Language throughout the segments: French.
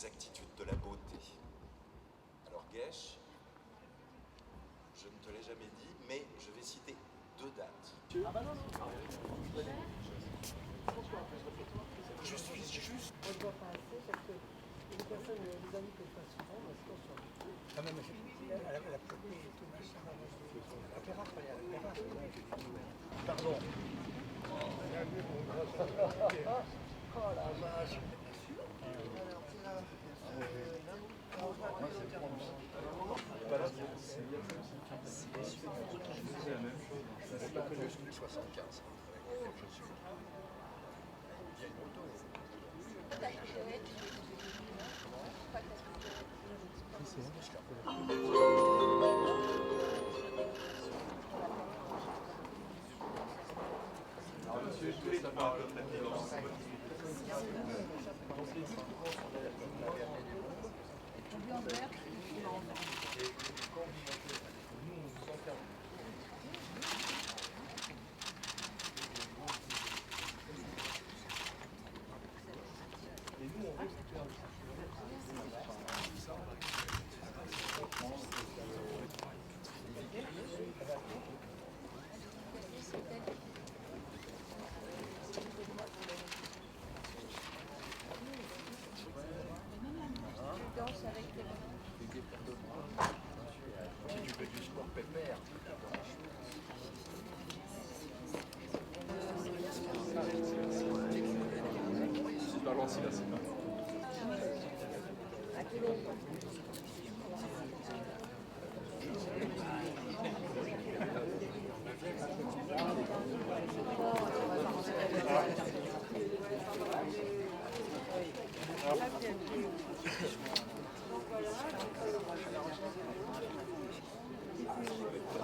exactitudes de la beauté. Alors Guèche, je ne te l'ai jamais dit, mais je vais citer 2 dates. Ah bah non, non. Je suis juste. On ne voit pas assez parce que les personnes, les amis que je passe souvent, attention. Ah mais la beauté et tout machin. La carafe, pardon. Oh la vache.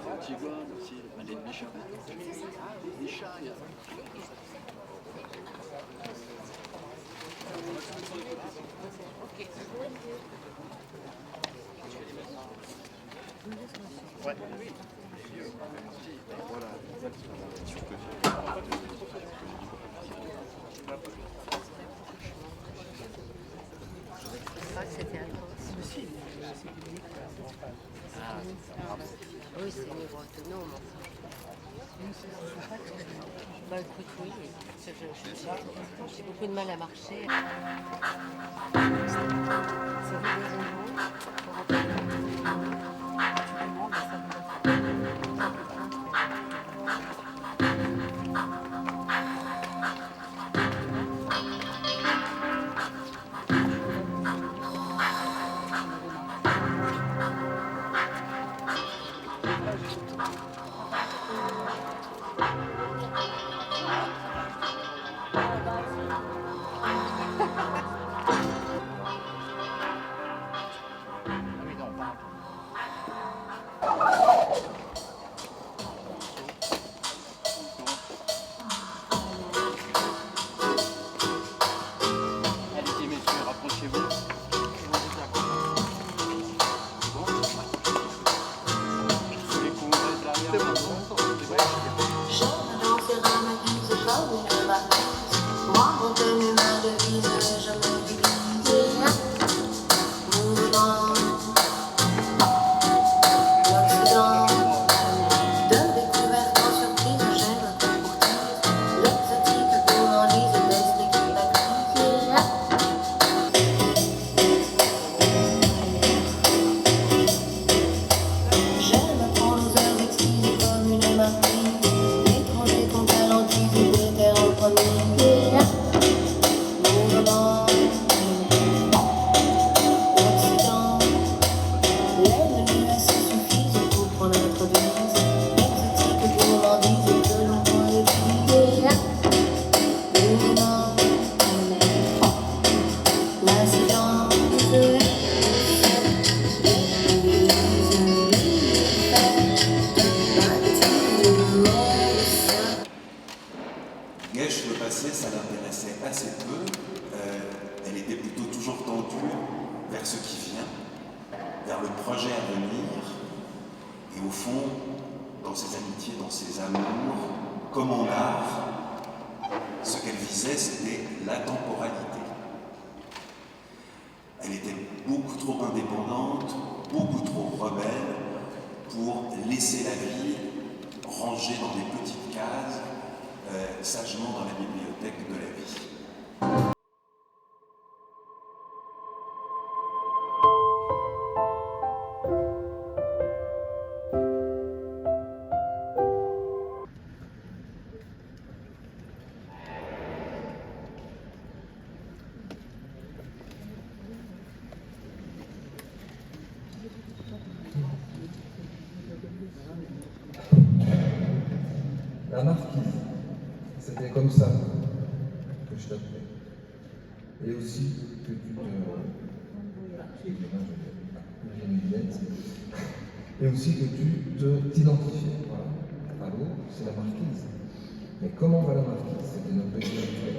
Antigone aussi, les chats. Les chats, il y a... Ouais. Voilà. C'était atroce. Oui, c'est niveau autonome. Bah écoute, oui, j'ai beaucoup de mal à marcher. C'est Allez-y messieurs, rapprochez-vous. Guèche, le passé, ça l'intéressait assez peu. Elle était plutôt toujours tendue vers ce qui vient, vers le projet à venir. Et au fond, dans ses amitiés, dans ses amours, comme en art, ce qu'elle visait, c'était la temporalité. Elle était laisser la vie rangée dans des petites cases, sagement dans la bibliothèque de la vie. La marquise, c'était comme ça que je t'appelais. Et aussi que tu te... Et aussi que tu t'identifiais. Voilà. Allô, c'est la marquise. Mais comment va la marquise? C'était notre petit rituel.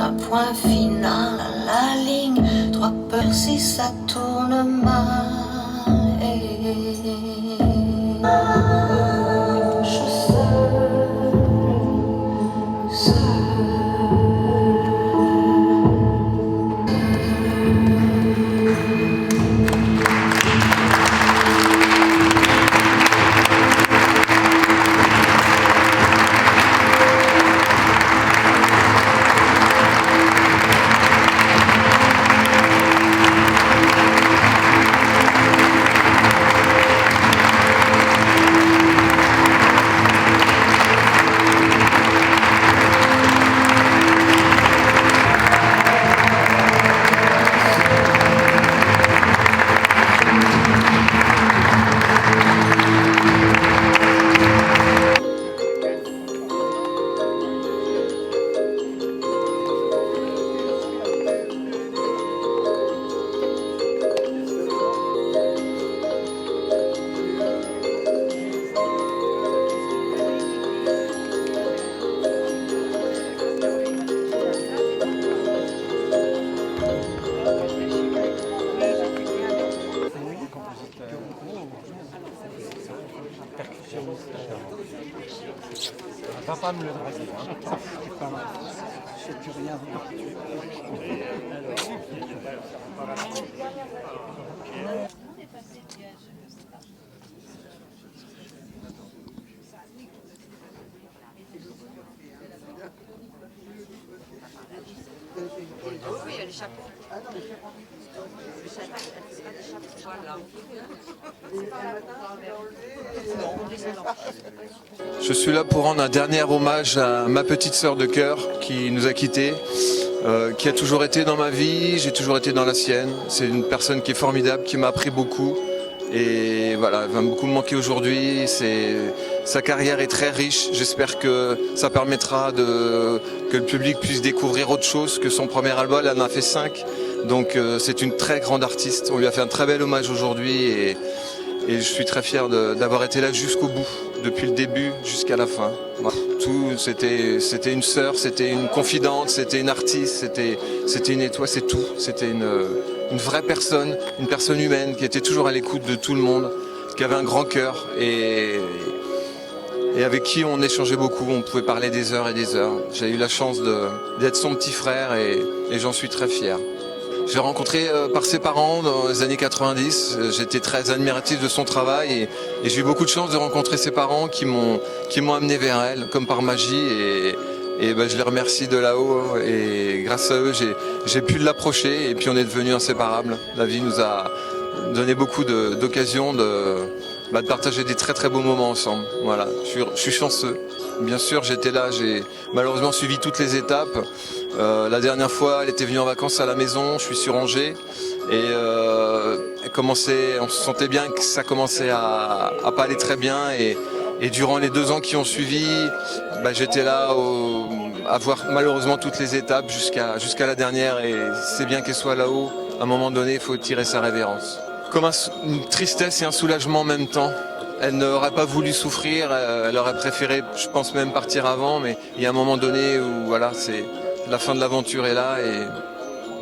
Un point final à la ligne, 3 peurs si ça tourne mal. Je On va pas me le draguer. Hein. Je sais plus rien. Oui, il y a les chapeaux. Le chapeau, c'est pas des chapeaux. Voilà. Je suis là pour rendre un dernier hommage à ma petite sœur de cœur qui nous a quittés, qui a toujours été dans ma vie, j'ai toujours été dans la sienne. C'est une personne qui est formidable, qui m'a appris beaucoup. Et voilà, elle va beaucoup me manquer aujourd'hui. Sa carrière est très riche. J'espère que ça permettra que le public puisse découvrir autre chose que son premier album. Elle en a fait 5. Donc c'est une très grande artiste. On lui a fait un très bel hommage aujourd'hui et je suis très fier d'avoir été là jusqu'au bout, depuis le début jusqu'à la fin. Voilà. Tout, c'était une sœur, c'était une confidente, c'était une artiste, c'était une étoile, c'est tout. C'était une vraie personne, une personne humaine qui était toujours à l'écoute de tout le monde, qui avait un grand cœur et avec qui on échangeait beaucoup, on pouvait parler des heures et des heures. J'ai eu la chance d'être son petit frère et j'en suis très fier. J'ai rencontré par ses parents dans les années 90, j'étais très admiratif de son travail et j'ai eu beaucoup de chance de rencontrer ses parents qui m'ont amené vers elle, comme par magie et ben, je les remercie de là-haut et grâce à eux j'ai pu l'approcher et puis on est devenus inséparables. La vie nous a donné beaucoup d'occasions de partager des très très beaux moments ensemble. Voilà, je suis chanceux. Bien sûr, j'étais là, j'ai malheureusement suivi toutes les étapes. La dernière fois, elle était venue en vacances à la maison, je suis sur Angers et on se sentait bien que ça commençait à pas aller très bien et durant les 2 ans qui ont suivi, bah, j'étais là à voir malheureusement toutes les étapes jusqu'à la dernière et c'est bien qu'elle soit là-haut. À un moment donné, il faut tirer sa révérence. Comme une tristesse et un soulagement en même temps. Elle n'aurait pas voulu souffrir, elle aurait préféré, je pense même partir avant, mais il y a un moment donné où voilà, c'est la fin de l'aventure est là et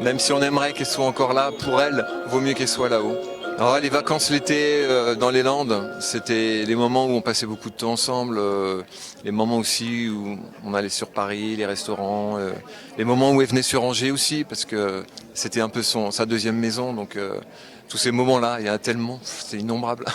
même si on aimerait qu'elle soit encore là, pour elle, vaut mieux qu'elle soit là-haut. Alors les vacances l'été dans les Landes, c'était les moments où on passait beaucoup de temps ensemble, les moments aussi où on allait sur Paris, les restaurants, les moments où elle venait sur Angers aussi, parce que c'était un peu sa deuxième maison, donc tous ces moments-là, il y en a tellement, c'est innombrable.